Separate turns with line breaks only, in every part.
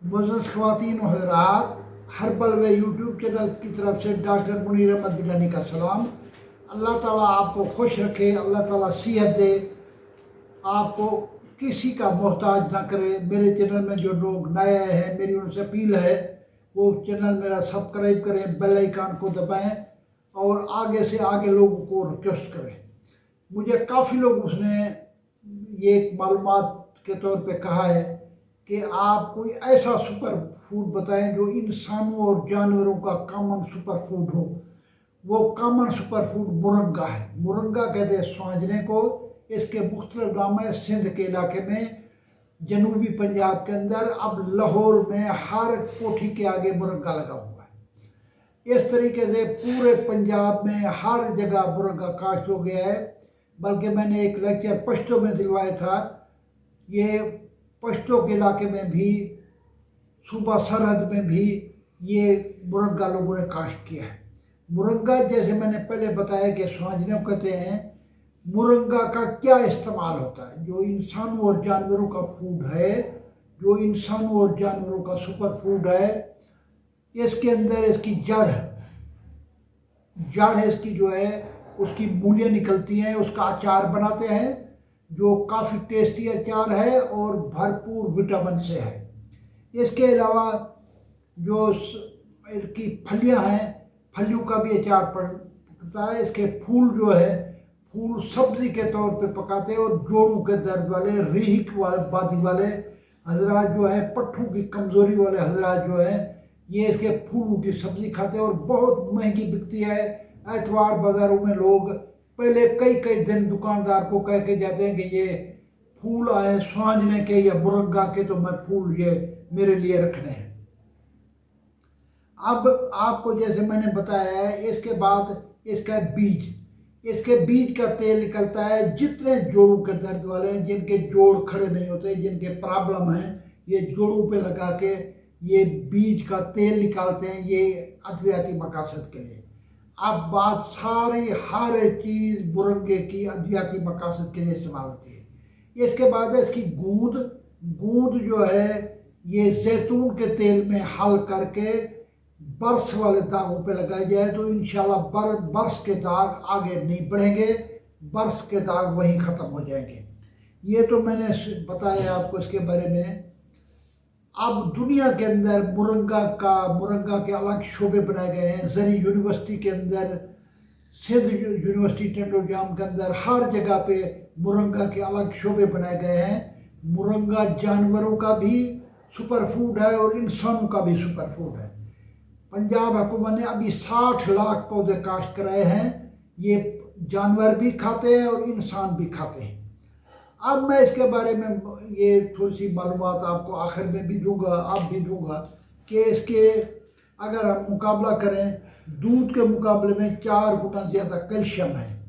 मुअज़्ज़ज़ ख़वातीन व हज़रात, हर्बल वे YouTube channel की तरफ से डॉक्टर मुनीर अहमद बिलानी का सलाम। अल्लाह ताला आपको खुश रखे, अल्लाह ताला सेहत दे, आपको किसी का मोहताज ना करे। मेरे चैनल में जो लोग नए आए हैं, मेरी उनसे अपील है वो चैनल मेरा सब्सक्राइब करें, बेल आइकन को दबाएं और आगे से आगे लोगों को रिक्वेस्ट करें। मुझे काफ़ी लोग उसने ये मालूमात के तौर पे कहा है कि आप कोई ऐसा सुपर फूड बताएं जो इंसानों और जानवरों का कॉमन सुपर फूड हो। वो कॉमन सुपर फूड मुरंगा है। मुरंगा कहते हैं स्वांजने को। इसके मुख्तलिफ नाम है। सिंध के इलाके में, जनूबी पंजाब के अंदर, अब लाहौर में हर कोठी के आगे मुरंगा लगा हुआ है। इस तरीके से पूरे पंजाब में हर जगह मुरंगा काश्त हो गया है। बल्कि मैंने एक लेक्चर पश्तो में दिलवाया था। ये पश्तो के इलाके में भी, सूबा सरहद में भी ये मुरंगा लोगों ने काश्त किया है। मुरंगा, जैसे मैंने पहले बताया कि स्वांजने कहते हैं, मुरंगा का क्या इस्तेमाल होता है? जो इंसानों और जानवरों का फूड है, जो इंसानों और जानवरों का सुपर फूड है, इसके अंदर इसकी जड़ है इसकी जो है उसकी मूलियाँ निकलती हैं, उसका अचार बनाते हैं जो काफ़ी टेस्टी अचार है और भरपूर विटामिन से है। इसके अलावा जो इसकी फलियाँ हैं, फलियों का भी अचार पड़ता है। इसके फूल जो है, फूल सब्जी के तौर पे पकाते हैं और जोड़ों के दर्द वाले, रीहिक वाले, बादी वाले हजरात जो है, पट्ठों की कमज़ोरी वाले हजरात जो है, ये इसके फूलों की सब्ज़ी खाते हैं और बहुत महंगी बिकती है। एतवार बाज़ारों में लोग पहले कई कई दिन दुकानदार को कह के जाते हैं कि ये फूल आए स्वांजने के या मुरंगा के, तो मैं फूल ये मेरे लिए रखने हैं। अब आपको जैसे मैंने बताया है, इसके बाद इसका बीज, इसके बीज का तेल निकलता है। जितने जोड़ों के दर्द वाले हैं, जिनके जोड़ खड़े नहीं होते, जिनके प्रॉब्लम हैं, ये जोड़ों पे लगा के ये बीज का तेल निकालते हैं, ये अद्वियाती मकासद के लिए। अब बात सारी हर चीज़ मुरंगे की अद्वियाती मकासद के लिए इस्तेमाल होती है। इसके बाद है इसकी गूंद जो है, ये जैतून के तेल में हल करके बर्स वाले दागों पे लगाई जाए तो इंशाल्लाह बर्स के दाग आगे नहीं बढ़ेंगे, बर्स के दाग वहीं ख़त्म हो जाएंगे। ये तो मैंने बताया आपको इसके बारे में। अब दुनिया के अंदर मुरंगा के अलग शोबे बनाए गए हैं। जरी यूनिवर्सिटी के अंदर, सिंध यूनिवर्सिटी टेंडोजाम के अंदर, हर जगह पे मुरंगा के अलग शोबे बनाए गए हैं। मुरंगा जानवरों का भी सुपर फूड है और इंसानों का भी सुपर फूड है। पंजाब हुकूमत ने अभी 60 लाख पौधे काश्त कराए हैं। ये जानवर भी खाते हैं और इंसान भी खाते हैं। अब मैं इसके बारे में ये थोड़ी सी मालूमात आपको आखिर में भी दूंगा, आप भी दूंगा कि इसके अगर हम मुकाबला करें, दूध के मुकाबले में 4 गुना ज़्यादा कैल्शियम है।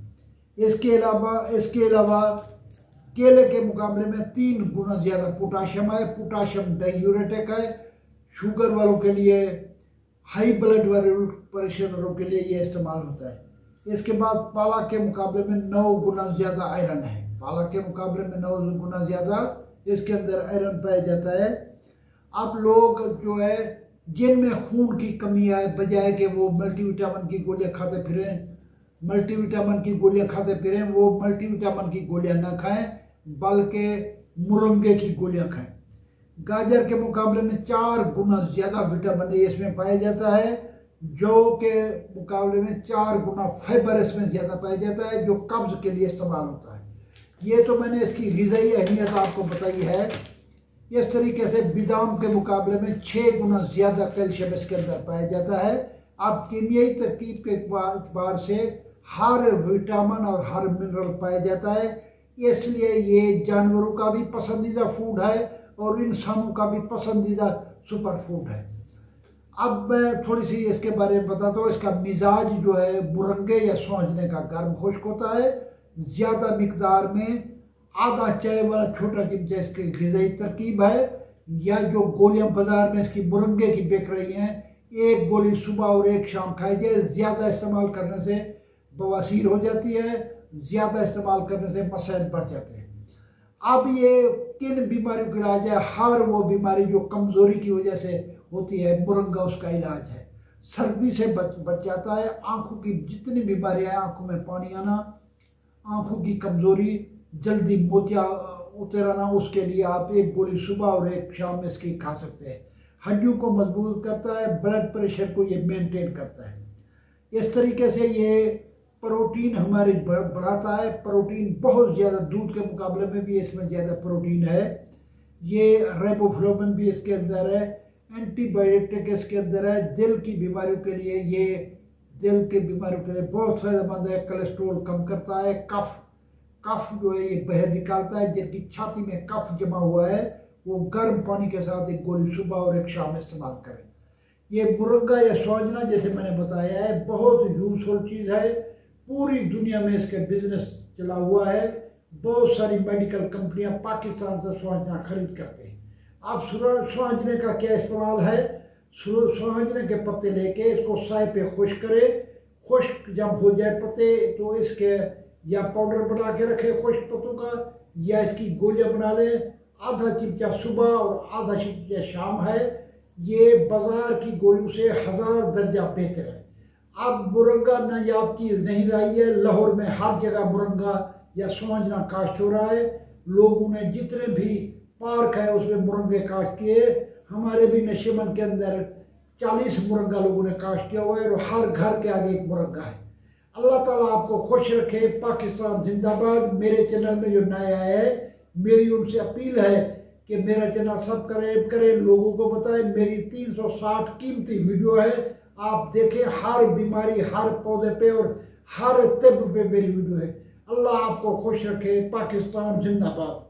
इसके अलावा केले के मुकाबले में 3 गुना ज़्यादा पोटाशियम है। पोटाशियम डायूरेटिक है, शुगर वालों के लिए, हाई ब्लड प्रेशर वालों के लिए ये इस्तेमाल होता है। इसके बाद पालक के मुकाबले में 9 गुना ज़्यादा आयरन है। पालक के मुकाबले में 9 गुना ज़्यादा इसके अंदर आयरन पाया जाता है। अब लोग जो है, जिनमें खून की कमी है, बजाय कि वो मल्टीविटामिन की गोलियां खाते फिरें, वो मल्टीविटामिन की गोलियां ना खाएं, बल्कि मुरंगे की गोलियां खाएं। गाजर के मुकाबले में 4 गुना ज़्यादा विटामिन ए इसमें पाया जाता है। जौ के मुकाबले में 4 गुना फाइबर इसमें ज़्यादा पाया जाता है, जो कब्ज़ के लिए इस्तेमाल होता है। ये तो मैंने इसकी ग़िज़ाई अहमियत आपको बताई है। इस तरीके से बादाम के मुकाबले में 6 गुना ज़्यादा कैल्शियम इसके अंदर पाया जाता है। अब कीमियाई तरकीब के एतबार से हर विटामिन और हर मिनरल पाया जाता है, इसलिए ये जानवरों का भी पसंदीदा फूड है और इंसानों का भी पसंदीदा सुपर फूड है। अब मैं थोड़ी सी इसके बारे में बताता हूँ। इसका मिजाज जो है मुरंगे या स्वांजने का गर्म खुश्क होता है। ज़्यादा मिकदार में आधा चाय वाला छोटा चमचा इसकी ग़िज़ाई तरकीब है। या जो गोलियां बाजार में इसकी मुरंगे की बिक रही हैं, 1 गोली सुबह और 1 शाम खाई जाए। ज़्यादा इस्तेमाल करने से बवासीर हो जाती है, ज़्यादा इस्तेमाल करने से मसाइल बढ़ जाते हैं। अब ये किन बीमारियों का इलाज है, हर वो बीमारी जो कमज़ोरी की वजह से होती है मुरंगा उसका इलाज है। सर्दी से बच जाता है। आँखों की जितनी बीमारियाँ हैं, आँखों में पानी आना, आँखों की कमज़ोरी, जल्दी मोतिया उतर आना, उसके लिए आप एक गोली सुबह और एक शाम में इसकी खा सकते हैं। हड्डियों को मजबूत करता है, ब्लड प्रेशर को ये मेंटेन करता है। इस तरीके से ये प्रोटीन हमारे बढ़ाता है। प्रोटीन बहुत ज़्यादा, दूध के मुकाबले में भी इसमें ज़्यादा प्रोटीन है। ये राइबोफ्लाविन भी इसके अंदर है, एंटीबायोटिक इसके अंदर है। दिल की बीमारियों के लिए ये बहुत फायदेमंद है। कोलेस्ट्रॉल कम करता है। कफ जो है ये बाहर निकालता है। जिनकी छाती में कफ जमा हुआ है वो गर्म पानी के साथ एक गोली सुबह और एक शाम इस्तेमाल करें। ये मुरंगा या सौजना जैसे मैंने बताया है बहुत यूजफुल चीज़ है। पूरी दुनिया में इसका बिजनेस चला हुआ है। बहुत सारी मेडिकल कंपनियां पाकिस्तान से सौजना खरीद करते हैं। अब सौजने का क्या इस्तेमाल है, सौजने के पत्ते लेके इसको साए पे खुश्क करें। खुश्क जब हो जाए पत्ते तो इसके या पाउडर बना के रखें खुश्क पत्तों का, या इसकी गोलियां बना लें। आधा चिमचा सुबह और आधा चिमचा शाम है। ये बाजार की गोलियों से 1000 दर्जा बेहतर है। अब मुरंगा नायाब चीज़ नहीं रही है। लाहौर में हर जगह मुरंगा या सौजना काश्त हो रहा है। लोगों ने जितने भी पार्क है उसमें मुरंगे काश्त किए। हमारे भी नशेमन के अंदर 40 मुरंगा लोगों ने काश्त किया हुआ है और हर घर के आगे एक मुरंगा है। अल्लाह ताला आपको खुश रखे। पाकिस्तान जिंदाबाद। मेरे चैनल में जो नए आए हैं, मेरी उनसे अपील है कि मेरा चैनल सब्सक्राइब करें, लोगों को बताएं। मेरी 360 कीमती वीडियो है, आप देखें। हर बीमारी, हर पौधे पे और हर तिब पे मेरी वीडियो है। अल्लाह आपको खुश रखे। पाकिस्तान जिंदाबाद।